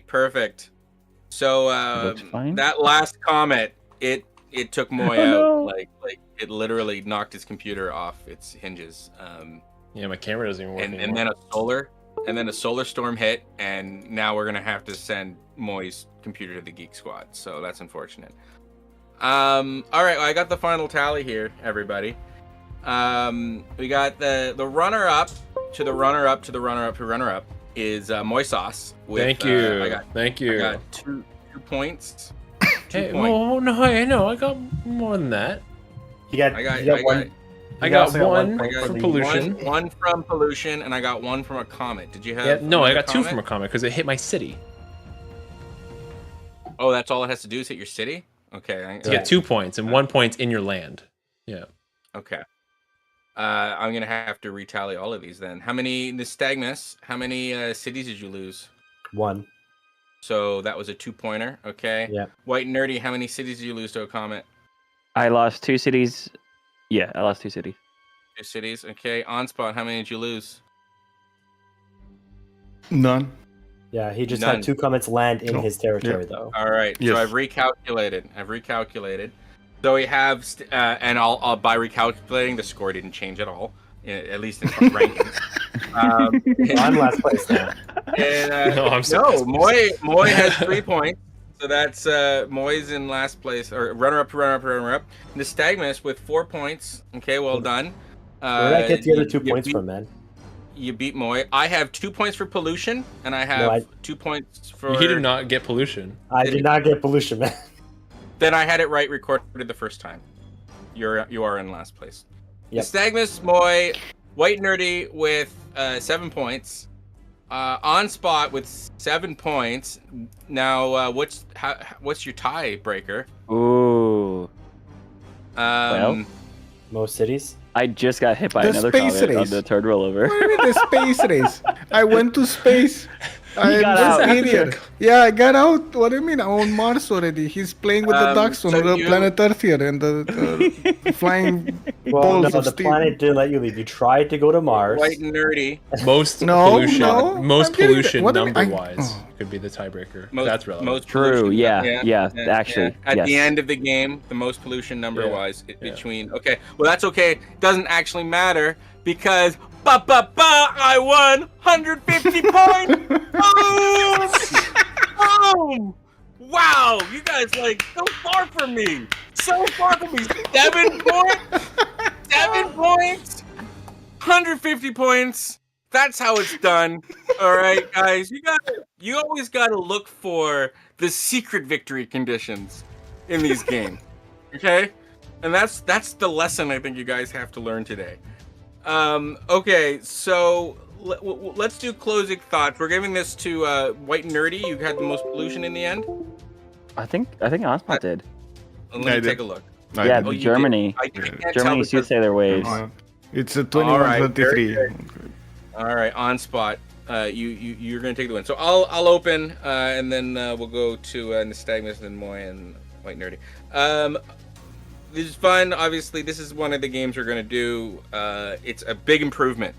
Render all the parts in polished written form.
perfect. So that last comet, it took Moy out. No. Like it literally knocked his computer off its hinges. Yeah, my camera doesn't even work and anymore. then a solar storm hit, and now we're gonna have to send Moy's computer to the Geek Squad. So that's unfortunate. All right, well, I got the final tally here, everybody. We got the runner-up to the runner-up to the runner-up to runner-up is MoySauce. Thank you. Thank you. I got two points. Hey, well, no, I know. I got more than that. You got one. I got one for from pollution. One from pollution, and I got one from a comet. Did you have? Yeah, no, I got two from a comet because it hit my city. Oh, that's all it has to do is hit your city? Okay. You get 2 points, and 1 point in your land. Yeah. Okay. I'm gonna have to retally all of these then. How many Nystagmus? How many cities did you lose? 1. So that was a 2-pointer. Okay. Yeah. White&Nerdy, how many cities did you lose to a comet? I lost 2 cities. Yeah, I lost 2 cities. 2 cities. Okay. OnSpot, how many did you lose? None. Yeah, he just had 2 comets land in his territory, though. All right. Yes. So I've recalculated. So we have, and I'll by recalculating, the score didn't change at all, at least in ranking. I'm last place now. And, No, I'm so Moy has 3 points. So that's Moy's in last place, or runner-up to runner-up to runner-up. Nystagmus with 4 points. Okay, well done. Where did I get the other 2 points from, man? You beat Moy. I have 2 points for pollution, and I have 2 points for... He did not get pollution. I did not get pollution, man. Then I had it right recorded the first time. You are in last place. Yep. Nystagmus, Moy, White&Nerdy with 7 points. OnSpot with 7 points. Now, what's your tiebreaker? Ooh. Well, most cities. I just got hit by The another space comet on race. the third rollover. What do you mean the space race? I went to space. I'm got just out. idiot. Yeah, I got out. What do you mean? I'm on Mars already. He's playing with the ducks on so the you- planet Earth here and the flying Well, balls no, of the steel. planet didn't let you leave. You tried to go to Mars. White&Nerdy. Most No, pollution, no, most I'm getting pollution it. What do you mean? number-wise could be the tiebreaker. That's relevant. Most True, pollution, yeah, actually, At the yes. end of the game, the most pollution number-wise between... Okay, well, that's okay. Doesn't actually matter because... I won 150 points! Boom! Wow, you guys, so far from me. So far from me. 7 points? 7 points? 150 points. That's how it's done. All right, guys. You always got to look for the secret victory conditions in these games. Okay? And that's the lesson I think you guys have to learn today. Okay, so let's do closing thoughts. We're giving this to White&Nerdy. You had the most pollution in the end. I think OnSpot did. Let me take a look. Yeah, Oh, you Germany. did. I can't tell Germany because- soothsayer waves. It's a All right, 21-23. very All right, OnSpot. You're gonna take the win. So I'll open, and then we'll go to Nystagmus and Moy and White&Nerdy. This is fun. Obviously, this is one of the games we're gonna do. It's a big improvement,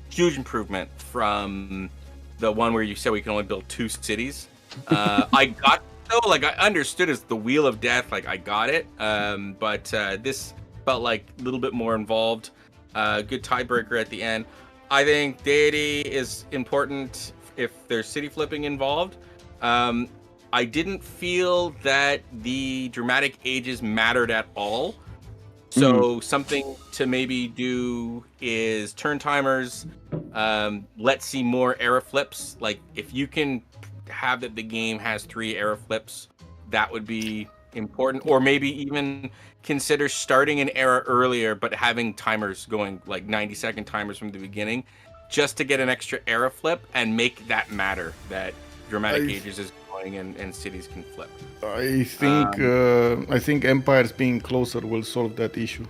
huge improvement from the one where you said we can only build 2 cities. I got I understood as the Wheel of Death. I got it. But this felt like a little bit more involved. Good tiebreaker at the end. I think deity is important if there's city flipping involved. I didn't feel that the dramatic ages mattered at all. So something to maybe do is turn timers. Let's see more era flips. Like if you can have that the game has 3 era flips, that would be important. Or maybe even consider starting an era earlier, but having timers going 90-second timers from the beginning, just to get an extra era flip and make that matter. That dramatic ages is going and cities can flip. I think empires being closer will solve that issue.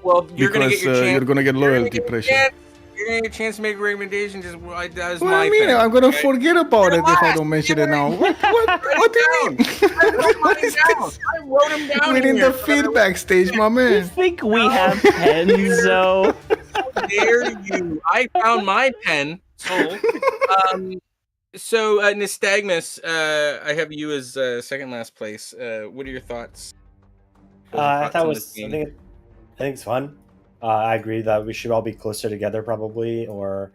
Well, you're gonna get your chance. You're gonna get loyalty pressure. You're gonna get a chance to make a recommendation. That was What do my you mean? thing. I'm gonna okay? forget about it if I don't mention it now. What do you mean? What is this? I wrote them down. We're in here, the feedback stage, my You man. think we have pens, though? How dare you? I found my pen. So, So, Nystagmus, I have you as second last place. What are your thoughts? I thought it was. I think it's fun. I agree that we should all be closer together, probably, or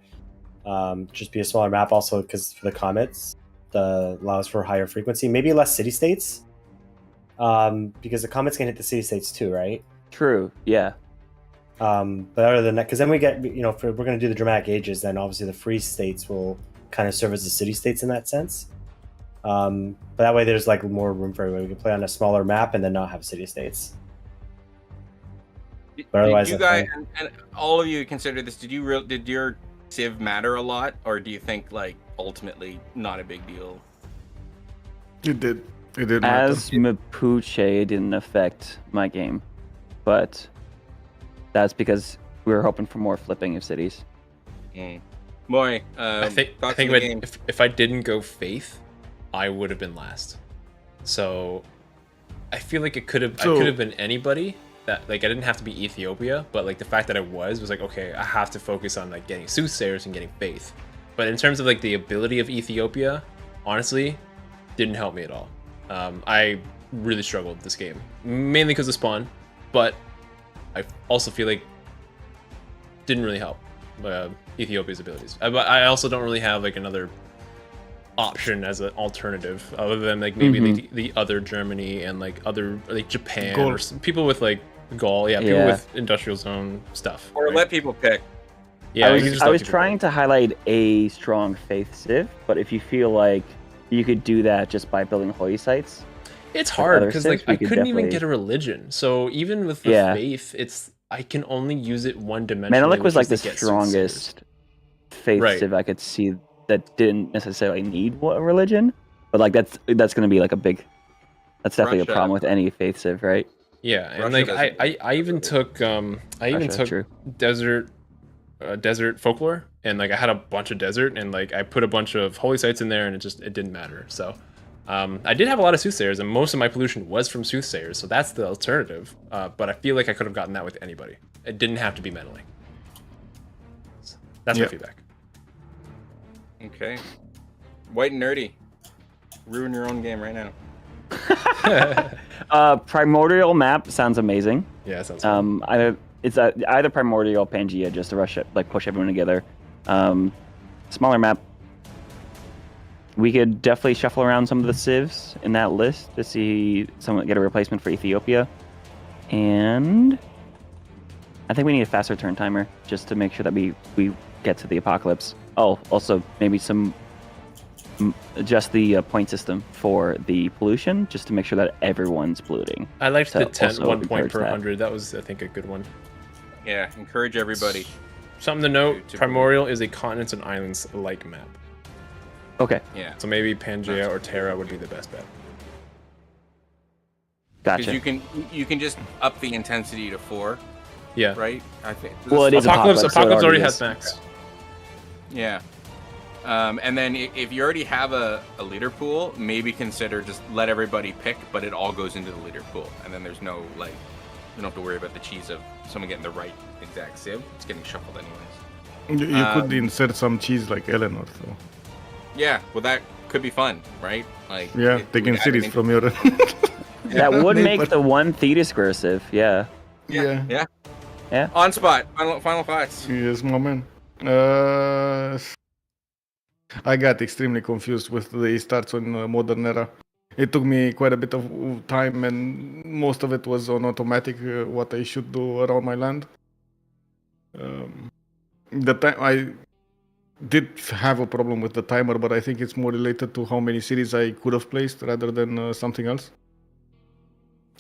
just be a smaller map. Also, because for the comets, allows for higher frequency. Maybe less city states, because the comets can hit the city states too, right? True. Yeah. But other than that, because then we get, if we're going to do the dramatic ages, then obviously the free states will kind of serve as the city states in that sense. But that way there's like more room for everybody. We can play on a smaller map and then not have city states. But otherwise, you guys and all of you consider this. Did your civ matter a lot, or do you think like ultimately not a big deal? It did. It did. As Mapuche, it didn't affect my game, but that's because we were hoping for more flipping of cities. Moy, I think if I didn't go Faith, I would have been last. So I feel like I could have been anybody. That like I didn't have to be Ethiopia, but like the fact that I was like, okay, I have to focus on like getting soothsayers and getting Faith. But in terms of like the ability of Ethiopia, honestly, didn't help me at all. I really struggled with this game, mainly because of spawn, but I also feel like didn't really help Ethiopia's abilities. I also don't really have like another option as an alternative other than like maybe the other Germany and like other like Japan or people with like Gaul, people with industrial zone stuff. Or let people pick. Yeah, I was trying to highlight a strong Faith civ, but if you feel like you could do that just by building holy sites, it's hard because like I couldn't even get a religion. So even with the Faith, I can only use it one dimensionally. Menelik was like the strongest Faith civ I could see that didn't necessarily need a religion, but like that's going to be like that's definitely a problem with any Faith civ, right? Yeah, and like I even took desert folklore, and like I had a bunch of desert, and like I put a bunch of holy sites in there, and it didn't matter. So I did have a lot of soothsayers, and most of my pollution was from soothsayers, so that's the alternative. But I feel like I could have gotten that with anybody. It didn't have to be Menelik. That's my feedback. Okay, White and Nerdy, ruin your own game right now. Primordial map sounds amazing. Yeah, it sounds fun. Either Primordial, Pangea, just to rush it, like push everyone together. Smaller map. We could definitely shuffle around some of the civs in that list to see get a replacement for Ethiopia. And I think we need a faster turn timer just to make sure that we get to the apocalypse. Oh, also maybe adjust the point system for the pollution just to make sure that everyone's polluting. I liked the 1 point per 100. That was, I think, a good one. Yeah, encourage everybody. Something to note, Primordial is a continents and islands-like map. Okay. Yeah. So maybe Pangea or Terra would be the best bet. Gotcha. Because you can just up the intensity to 4. Yeah. Right? I think. Well, it is Apocalypse so already has max. Yeah. And then if you already have a leader pool, maybe consider just let everybody pick, but it all goes into the leader pool. And then there's no, like, you don't have to worry about the cheese of someone getting the right exact civ. It's getting shuffled anyways. You could insert some cheese like Eleanor, though. Yeah, well, that could be fun, right? Like, taking cities from your... That would make the one Thetis square civ, yeah. Yeah. OnSpot, final thoughts. Yes, my man. I got extremely confused with the starts on Modern Era. It took me quite a bit of time, and most of it was on automatic, what I should do around my land. The time I did have a problem with the timer, but I think it's more related to how many cities I could have placed rather than something else.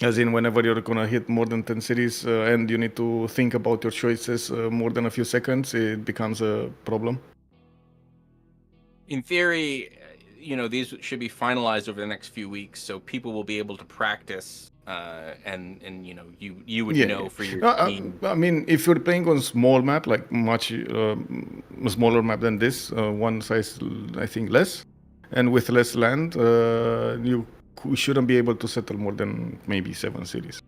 As in, whenever you're gonna hit more than 10 cities and you need to think about your choices more than a few seconds, it becomes a problem. In theory, these should be finalized over the next few weeks, so people will be able to practice, and you would know for your team. I mean, if you're playing on small map, like much smaller map than this, one size I think less, and with less land, you shouldn't be able to settle more than maybe 7 cities.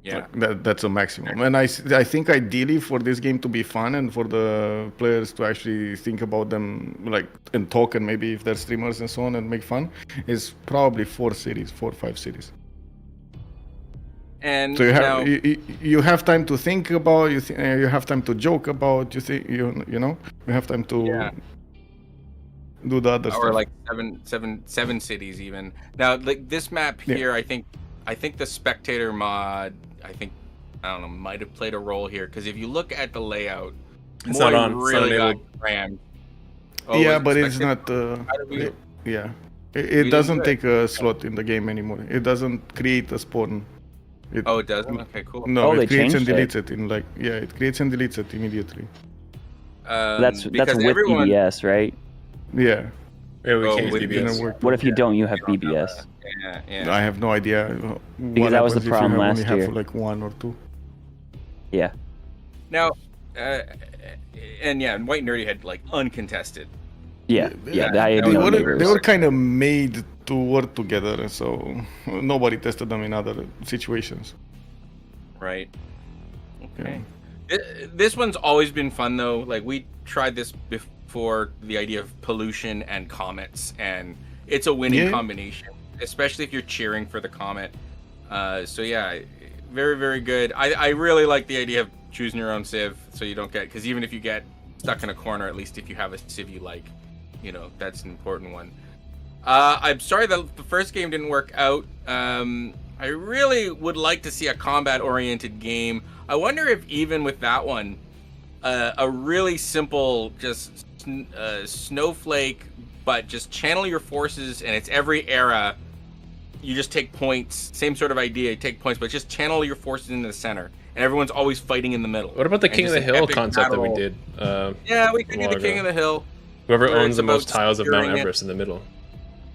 Yeah. that's a maximum. And I think ideally for this game to be fun and for the players to actually think about them like and talk, and maybe if they're streamers and so on and make fun, is probably 4 or 5 cities. And so now, you have time to think about, you have time to joke about, you have time to do the other stuff. Or like seven cities even. Now, like this map here, I think the spectator mod, I don't know, might have played a role here, because if you look at the layout, it's not on. Really got crammed. But it's not. It doesn't take a slot in the game anymore. It doesn't create a spawn. It doesn't? Okay, cool. No, it creates and deletes it in it creates and deletes it immediately. That's with BBS, right? Yeah. We can't use BBS. What if you don't? You have BBS. Yeah. I have no idea. Because that was the problem last year. Only have like 1 or 2. Yeah. Now, and White Nerdy had like uncontested. Yeah. They were kind of made to work together, so nobody tested them in other situations. Right. Okay. Yeah. This one's always been fun though. Like we tried this before, the idea of pollution and comets, and it's a winning combination, especially if you're cheering for the comet. So yeah, very, very good. I really like the idea of choosing your own civ, so you don't get, because even if you get stuck in a corner, at least if you have a civ you like, that's an important one. I'm sorry that the first game didn't work out. I really would like to see a combat-oriented game. I wonder if even with that one, a really simple, just snowflake, but just channel your forces, and it's every era. You just take points, same sort of idea, you take points, but just channel your forces into the center, and everyone's always fighting in the middle. What about the King of the Hill concept that we did? We could do the King of the Hill. Whoever owns the most tiles of Mount Everest in the middle.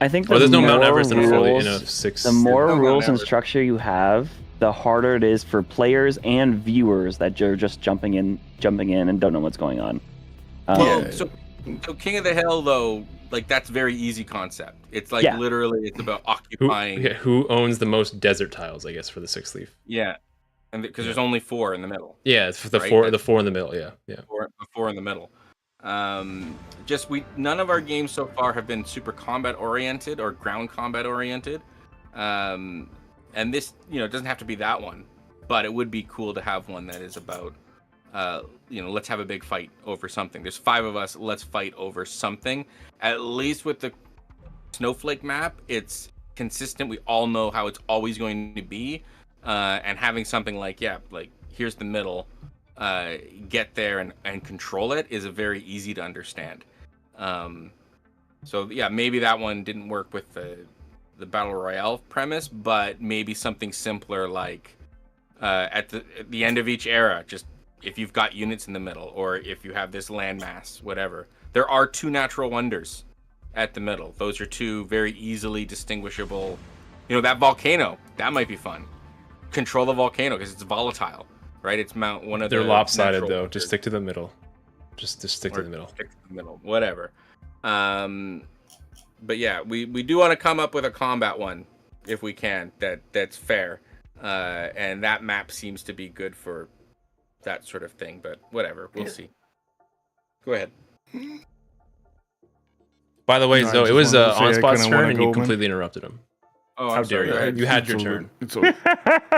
I think there's no Mount Everest in a 6. The more rules and structure you have, the harder it is for players and viewers that are just jumping in and don't know what's going on. So King of the Hill though, like that's very easy concept. It's like literally it's about occupying. Who owns the most desert tiles? I guess for the 6th leaf. Yeah, and because there's only 4 in the middle. Yeah, it's the 4 in the middle. Yeah. The 4 in the middle. None of our games so far have been super combat oriented or ground combat oriented. And this, it doesn't have to be that one, but it would be cool to have one that is about, let's have a big fight over something. There's 5 of us, let's fight over something. At least with the snowflake map, it's consistent. We all know how it's always going to be. And having something like here's the middle, get there and control it is a very easy to understand. Maybe that one didn't work with the battle royale premise, but maybe something simpler like at the end of each era, just if you've got units in the middle, or if you have this landmass, whatever. There are 2 natural wonders at the middle. Those are 2 very easily distinguishable. That volcano, that might be fun. Control the volcano because it's volatile. Right, it's one of they're lopsided though. Wonders. Just stick to the middle. Just stick to the middle. Stick to the middle, whatever. But yeah, we do want to come up with a combat one if we can. That's fair, and that map seems to be good for that sort of thing. But whatever, we'll see. Go ahead. By the way, it was OnSpot's turn, and you completely interrupted him. Oh, how dare you! You had your turn. It's all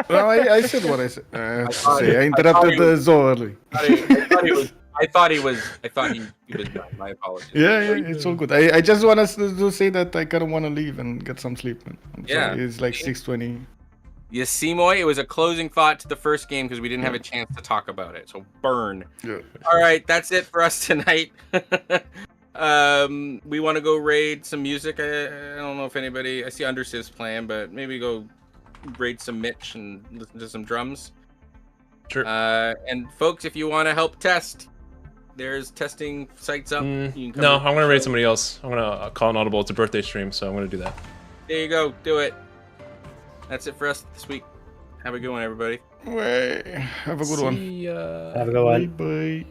well, I said what I said. I interrupted Zoe early. I thought he was done. My apologies. Yeah, it's all good. I just want us to say that I kind of want to leave and get some sleep. Sorry, it's like 6:20. You see, Moy, it was a closing thought to the first game because we didn't have a chance to talk about it. So burn. Yeah. All right, that's it for us tonight. We want to go raid some music. I don't know if anybody. I see Undersiv's playing, but maybe go raid some Mitch and listen to some drums. Sure. And folks, if you want to help test, there's testing sites up. No, I'm gonna raid somebody else. I'm gonna call an audible. It's a birthday stream, so I'm gonna do that. There you go. Do it. That's it for us this week. Have a good one, everybody. Have a good one. Have a good one. Bye.